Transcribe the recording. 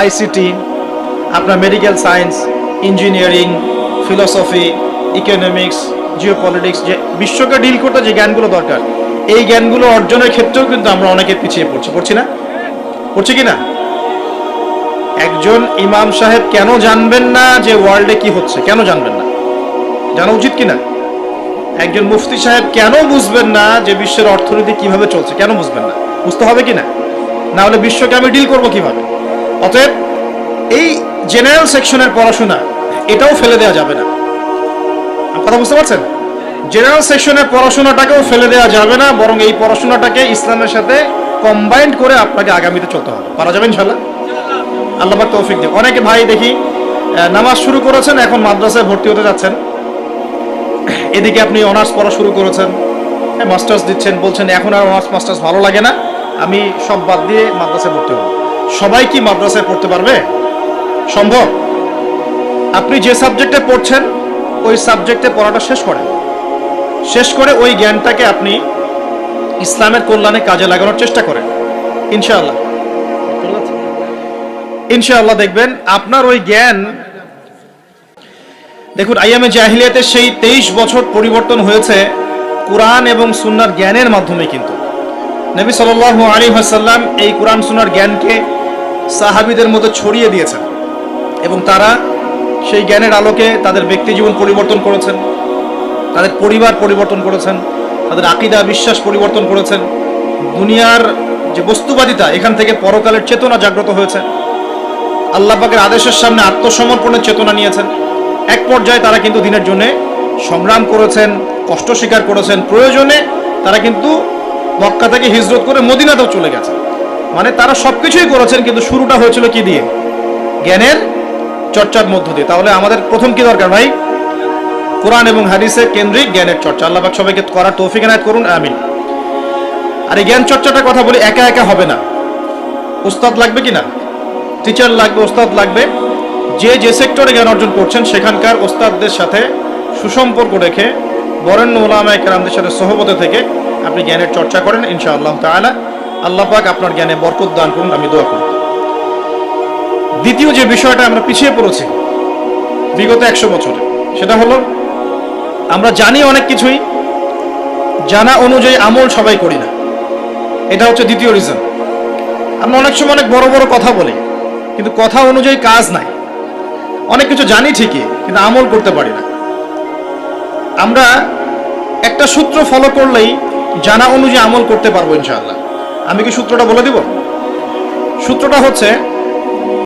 ICT, আপনার medical science, engineering, philosophy, economics, geopolitics, যে বিশ্বকে ডিল করতে যে জ্ঞানগুলো দরকার, এই জ্ঞানগুলো অর্জনের ক্ষেত্রেও কিন্তু আমরা অনেকে পিছিয়ে পড়ছি না? পড়ছি কি না? একজন ইমাম সাহেব কেন জানবেন না যে ওয়ার্ল্ডে কি হচ্ছে? কেন জানবেন না? জানা উচিত কি না? একজন মুফতি সাহেব কেন বুঝবেন না যে বিশ্বের অর্থনীতি কিভাবে চলছে? কেন বুঝবেন না? বুঝতে হবে কি না? না হলে বিশ্বকে আমি ডিল করবো কিভাবে? অতএব এই জেনারেল সেকশনের পড়াশোনা এটাও ফেলে দেওয়া যাবে না। কথা বুঝতে পারছেন? জেনারেল সেকশনের পড়াশোনাটাকেও ফেলে দেওয়া যাবে না, বরং এই পড়াশোনাটাকে ইসলামের সাথে কম্বাইন্ড করে আপনাকে আগামীতে চলতে হবে। পারা যাবে ইনশাল্লাহ? আল্লাহ পাক তৌফিক দেন। অনেকে ভাই দেখি নামাজ শুরু করেছেন, এখন মাদ্রাসায় ভর্তি হতে যাচ্ছেন, এদিকে আপনি অনার্স পড়া শুরু করেছেন, মাস্টার্স দিচ্ছেন, বলছেন এখন আর অনার্স মাস্টার্স ভালো লাগে না, আমি সব বাদ দিয়ে মাদ্রাসায় ভর্তি হব। সবাই কি মাদ্রাসায় পড়তে পারবে? সম্ভব? আপনি যে সাবজেক্টে পড়ছেন ওই সাবজেক্টে পড়াটা শেষ করেন, শেষ করে ওই জ্ঞানটাকে আপনি ইসলামের কল্যাণে কাজে লাগানোর চেষ্টা করেন। ইনশাআল্লাহ ইনশাআল্লাহ দেখবেন আপনার ওই জ্ঞান। দেখুন, আইয়ামে জাহিলিয়াতের সেই 23 বছর পরিবর্তন হয়েছে কোরআন এবং সুন্নাহর জ্ঞানের মাধ্যমে। কিন্তু নবী সাল্লাল্লাহু আলাইহি ওয়াসাল্লাম এই কোরআন সুন্নাহর জ্ঞানকে সাহাবীদের মধ্যে ছড়িয়ে দিয়েছেন এবং তারা সেই জ্ঞানের আলোকে তাদের ব্যক্তি জীবন পরিবর্তন করেছেন, তাদের পরিবার পরিবর্তন করেছেন, তাদের আকীদা বিশ্বাস পরিবর্তন করেছেন। দুনিয়ার যে বস্তুবাদিতা, এখান থেকে পরকালের চেতনা জাগ্রত হয়েছে। আল্লাহ পাকের আদেশের সামনে আত্মসমর্পণের চেতনা নিয়েছেন। এক পর্যায়ে তারা কিন্তু দিনের জন্য সংগ্রাম করেছেন, কষ্ট স্বীকার করেছেন। প্রয়োজনে তারা কিন্তু মক্কা থেকে হিজরত করে মদিনাতেও চলে গেছেন। মানে তারা সবকিছুই করেছেন, কিন্তু শুরুটা হয়েছিল কি দিয়ে? জ্ঞানের চর্চার মধ্য দিয়ে। তাহলে আমাদের প্রথম কি দরকার ভাই? কোরআন এবং হাদিসের কেন্দ্রিক জ্ঞানের চর্চা। আল্লাহ পাক সবাইকে করার তৌফিক এনায়েত করুন, আমিন। আর এই জ্ঞান চর্চাটার কথা বলি, একা একা হবে না, উস্তাদ লাগবে কিনা? টিচার লাগবে, ওস্তাদ লাগবে। যে যে সেক্টরে জ্ঞান অর্জন করছেন সেখানকার ওস্তাদদের সাথে সুসম্পর্ক রেখে বরেণ্য উলামায়ে কেরামদের সাথে সহবতে থেকে আপনি জ্ঞানের চর্চা করেন। ইনশাআল্লাহ তাআলা আল্লাহ পাক আপনার জ্ঞানে বরকত দান করুন, আমি দোয়া করি। দ্বিতীয় যে বিষয়টা আমরা পিছিয়ে পড়েছি বিগত 100 বছরে, সেটা হলো আমরা জানি অনেক কিছুই, জানা অনুযায়ী আমল সবাই করি না। এটা হচ্ছে দ্বিতীয় রিজন। আমরা অনেক সময় অনেক বড় বড় কথা বলি, কিন্তু কথা অনুযায়ী কাজ নাই। অনেক কিছু জানি ঠিকই, কিন্তু আমল করতে পারি না। আমরা একটা সূত্র ফলো করলেই জানা অনুযায়ী আমল করতে পারবো ইনশাআল্লাহ। আমি কি সূত্রটা বলে দিব? সূত্রটা হচ্ছে